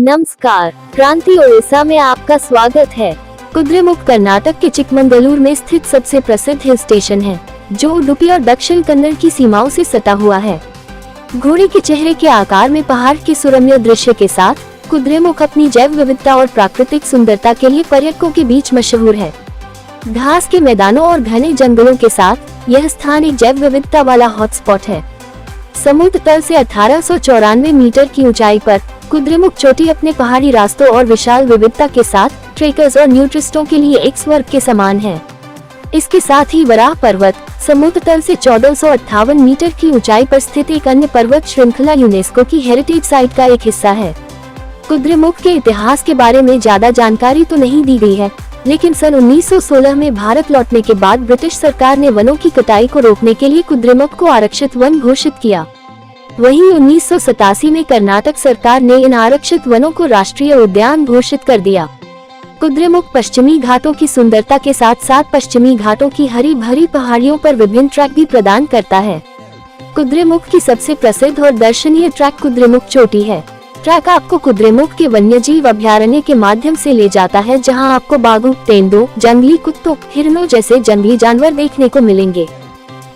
नमस्कार, क्रांति ओडिशा में आपका स्वागत है। कुद्रेमुख कर्नाटक के चिकमंगलूर में स्थित सबसे प्रसिद्ध हिल स्टेशन है, जो उडुपी और दक्षिण कन्नड़ की सीमाओं से सटा हुआ है। घोड़े के चेहरे के आकार में पहाड़ के सुरम्य दृश्य के साथ कुद्रेमुख अपनी जैव विविधता और प्राकृतिक सुंदरता के लिए पर्यटकों के बीच मशहूर है। घास के मैदानों और घने जंगलों के साथ यह स्थान एक जैव विविधता वाला हॉटस्पॉट है। समुद्र तल से 1894 मीटर की ऊंचाई पर कुद्रेमुख चोटी अपने पहाड़ी रास्तों और विशाल विविधता के साथ ट्रेकर्स और न्यूट्रिस्टों के लिए एक स्वर्ग के समान है। इसके साथ ही वराह पर्वत समुद्र तल से 1458 मीटर की ऊंचाई पर स्थित एक अन्य पर्वत श्रृंखला यूनेस्को की हेरिटेज साइट का एक हिस्सा है। कुद्रेमुख के इतिहास के बारे में ज्यादा जानकारी तो नहीं दी गई है, लेकिन सन 1916 में भारत लौटने के बाद ब्रिटिश सरकार ने वनों की कटाई को रोकने के लिए कुद्रेमुख को आरक्षित वन घोषित किया। वहीं 1987 में कर्नाटक सरकार ने इन आरक्षित वनों को राष्ट्रीय उद्यान घोषित कर दिया। कुद्रेमुख पश्चिमी घाटों की सुंदरता के साथ साथ पश्चिमी घाटों की हरी भरी पहाड़ियों पर विभिन्न ट्रैक भी प्रदान करता है। कुद्रेमुख की सबसे प्रसिद्ध और दर्शनीय ट्रैक कुद्रेमुख चोटी है। ट्रैक आपको कुद्रेमुख के वन्यजीव अभयारण्य के माध्यम से ले जाता है, जहां आपको बाघों, तेंदुओं, जंगली कुत्तों, हिरणों जैसे जंगली जानवर देखने को मिलेंगे।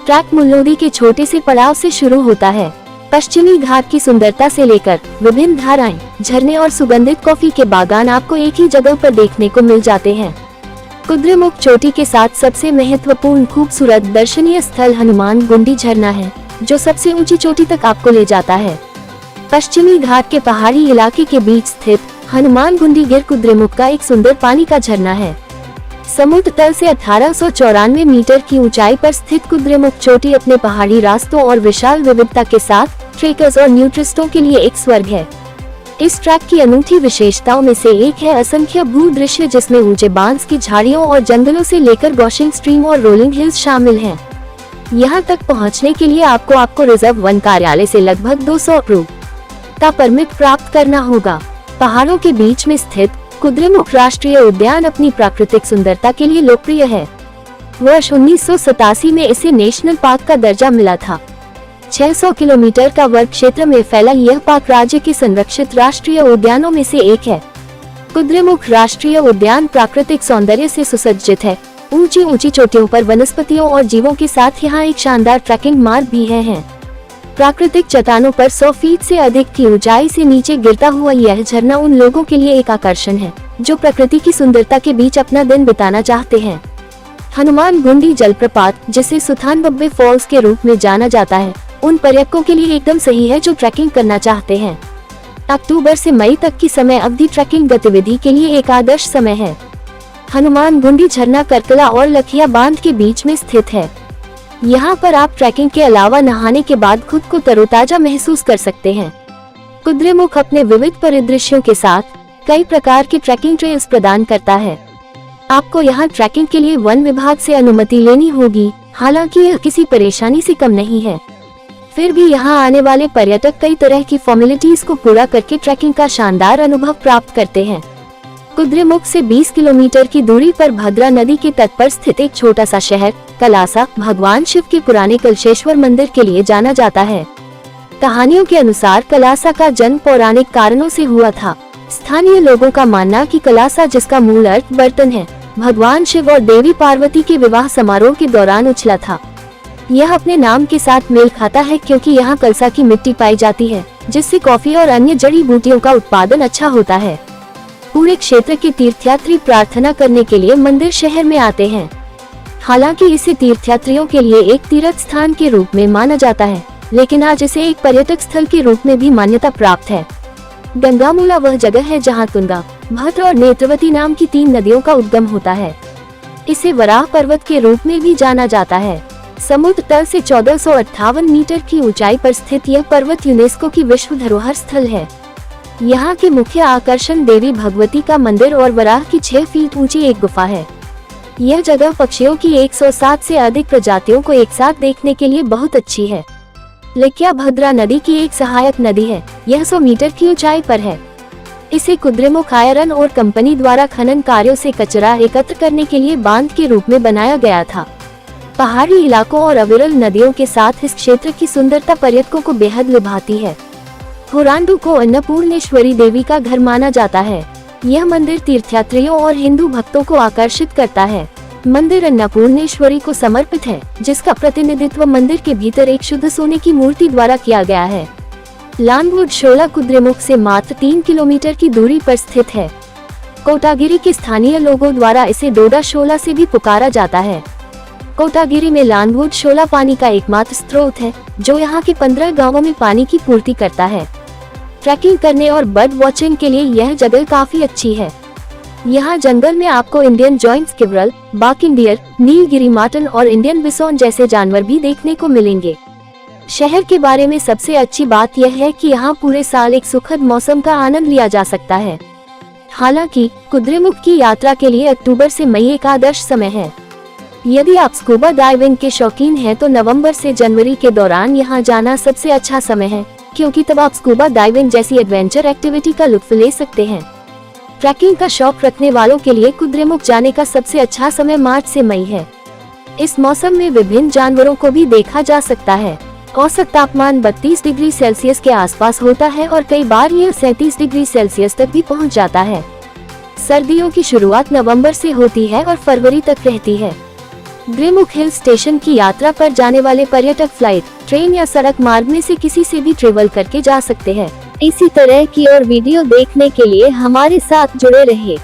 ट्रैक मुल्लोदी के छोटे से पड़ाव से शुरू होता है। पश्चिमी घाट की सुंदरता से लेकर विभिन्न धाराएं, झरने और सुगंधित कॉफी के बागान आपको एक ही जगह पर देखने को मिल जाते हैं। कुद्रेमुख चोटी के साथ सबसे महत्वपूर्ण खूबसूरत दर्शनीय स्थल हनुमान गुंडी झरना है, जो सबसे ऊंची चोटी तक आपको ले जाता है। पश्चिमी घाट के पहाड़ी इलाके के बीच स्थित हनुमान गुंडी गिर कुद्रेमुख का एक सुंदर पानी का झरना है। समुद्र तल से 1894 मीटर की ऊंचाई पर स्थित कुद्रेमुख चोटी अपने पहाड़ी रास्तों और विशाल विविधता के साथ ट्रेकर्स और न्यूट्रिस्टों के लिए एक स्वर्ग है। इस ट्रैक की अनूठी विशेषताओं में से एक है असंख्य भू दृश्य, जिसमें ऊंचे बांस की झाड़ियों और जंगलों से लेकर गॉशिंग स्ट्रीम और रोलिंग हिल्स शामिल हैं। यहां तक पहुंचने के लिए आपको रिजर्व वन कार्यालय से लगभग 200 रु का परमिट प्राप्त करना होगा। पहाड़ों के बीच में स्थित कुद्रेमुख राष्ट्रीय उद्यान अपनी प्राकृतिक सुंदरता के लिए लोकप्रिय है। वर्ष 1987 में इसे नेशनल पार्क का दर्जा मिला था। 600 किलोमीटर का वर्ग क्षेत्र में फैला यह पार्क राज्य के संरक्षित राष्ट्रीय उद्यानों में से एक है। कुद्रेमुख राष्ट्रीय उद्यान प्राकृतिक सौंदर्य से सुसज्जित है। ऊंची ऊंची चोटियों पर वनस्पतियों और जीवों के साथ यहाँ एक शानदार ट्रैकिंग मार्ग भी है। प्राकृतिक चट्टानों पर 100 फीट से अधिक की ऊंचाई से नीचे गिरता हुआ यह झरना उन लोगों के लिए एक आकर्षण है, जो प्रकृति की सुंदरता के बीच अपना दिन बिताना चाहते हैं। हनुमान गुंडी जलप्रपात, जिसे सुथानबब्बे फॉल्स के रूप में जाना जाता है, उन पर्यटकों के लिए एकदम सही है जो ट्रैकिंग करना चाहते हैं। अक्टूबर से मई तक की समय अवधि ट्रैकिंग गतिविधि के लिए एक आदर्श समय है। हनुमान गुंडी झरना करकला और लखिया बांध के बीच में स्थित है। यहाँ पर आप ट्रैकिंग के अलावा नहाने के बाद खुद को तरोताजा महसूस कर सकते हैं। कुद्रेमुख अपने विविध परिदृश्यों के साथ कई प्रकार के ट्रैकिंग ट्रेल्स प्रदान करता है। आपको यहाँ ट्रैकिंग के लिए वन विभाग से अनुमति लेनी होगी, हालांकि यह किसी परेशानी से कम नहीं है। फिर भी यहाँ आने वाले पर्यटक कई तरह की फॉर्मेलिटीज को पूरा करके ट्रैकिंग का शानदार अनुभव प्राप्त करते हैं। कुद्रेमुख से 20 किलोमीटर की दूरी पर भद्रा नदी के तट पर स्थित एक छोटा सा शहर कलासा भगवान शिव के पुराने कलशेश्वर मंदिर के लिए जाना जाता है। कहानियों के अनुसार कलासा का जन्म पौराणिक कारणों से हुआ था। स्थानीय लोगों का मानना कि कलासा, जिसका मूल अर्थ बर्तन है, भगवान शिव और देवी पार्वती के विवाह समारोह के दौरान उछला था। यह अपने नाम के साथ मेल खाता है क्योंकि यहाँ कलसा की मिट्टी पाई जाती है, जिससे कॉफी और अन्य जड़ी बूटियों का उत्पादन अच्छा होता है। पूरे क्षेत्र के तीर्थयात्री प्रार्थना करने के लिए मंदिर शहर में आते हैं। हालांकि इसे तीर्थयात्रियों के लिए एक तीर्थ स्थान के रूप में माना जाता है, लेकिन आज इसे एक पर्यटक स्थल के रूप में भी मान्यता प्राप्त है। गंगामूला वह जगह है जहां तुंगा, भद्र और नेत्रवती नाम की 3 नदियों का उद्गम होता है। इसे वराह पर्वत के रूप में भी जाना जाता है। समुद्र तल से 1458 मीटर की ऊंचाई पर स्थित यह पर्वत यूनेस्को की विश्व धरोहर स्थल है। यहाँ के मुख्य आकर्षण देवी भगवती का मंदिर और वराह की 6 फीट ऊंची एक गुफा है। यह जगह पक्षियों की 107 से अधिक प्रजातियों को एक साथ देखने के लिए बहुत अच्छी है। लखिया भद्रा नदी की एक सहायक नदी है। यह 100 मीटर की ऊंचाई पर है। इसे कुद्रेमुख आयरन और कंपनी द्वारा खनन कार्यों से कचरा एकत्र करने के लिए बांध के रूप में बनाया गया था। पहाड़ी इलाकों और अविरल नदियों के साथ इस क्षेत्र की सुंदरता पर्यटकों को बेहद लुभाती है। होरांडू को अन्नपूर्णेश्वरी देवी का घर माना जाता है। यह मंदिर तीर्थयात्रियों और हिंदू भक्तों को आकर्षित करता है। मंदिर अन्नपूर्णेश्वरी को समर्पित है, जिसका प्रतिनिधित्व मंदिर के भीतर एक शुद्ध सोने की मूर्ति द्वारा किया गया है। लानवुड शोला कुद्रेमुख से मात्र 3 किलोमीटर की दूरी पर स्थित है। कोटागिरी के स्थानीय लोगों द्वारा इसे डोडा शोला से भी पुकारा जाता है। कोटागिरी में लानवुड शोला पानी का एकमात्र स्रोत है, जो यहाँ के 15 गांवों में पानी की पूर्ति करता है। ट्रैकिंग करने और बर्ड वॉचिंग के लिए यह जगह काफी अच्छी है। यहाँ जंगल में आपको Indian giant squirrel, barking deer, Nilgiri marten और इंडियन बिसोन जैसे जानवर भी देखने को मिलेंगे। शहर के बारे में सबसे अच्छी बात यह है कि यहाँ पूरे साल एक सुखद मौसम का आनंद लिया जा सकता है। हालांकि कुद्रेमुख की यात्रा के लिए अक्टूबर से मई एक आदर्श समय है। यदि आप स्कूबा डाइविंग के शौकीन हैं तो नवंबर से जनवरी के दौरान यहाँ जाना सबसे अच्छा समय है, क्योंकि तब आप स्कूबा डाइविंग जैसी एडवेंचर एक्टिविटी का लुत्फ ले सकते हैं। ट्रैकिंग का शौक रखने वालों के लिए कुद्रेमुख जाने का सबसे अच्छा समय मार्च से मई है। इस मौसम में विभिन्न जानवरों को भी देखा जा सकता है। औसत तापमान 32 डिग्री सेल्सियस के आसपास होता है और कई बार यह 37 डिग्री सेल्सियस तक भी पहुंच जाता है। सर्दियों की शुरुआत नवंबर से होती है और फरवरी तक रहती है। कुद्रेमुख हिल स्टेशन की यात्रा पर जाने वाले पर्यटक फ्लाइट, ट्रेन या सड़क मार्ग में से किसी से भी ट्रेवल करके जा सकते हैं। इसी तरह की और वीडियो देखने के लिए हमारे साथ जुड़े रहिए।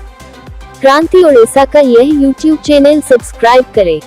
क्रांति ओडिशा का यह YouTube चैनल सब्सक्राइब करें।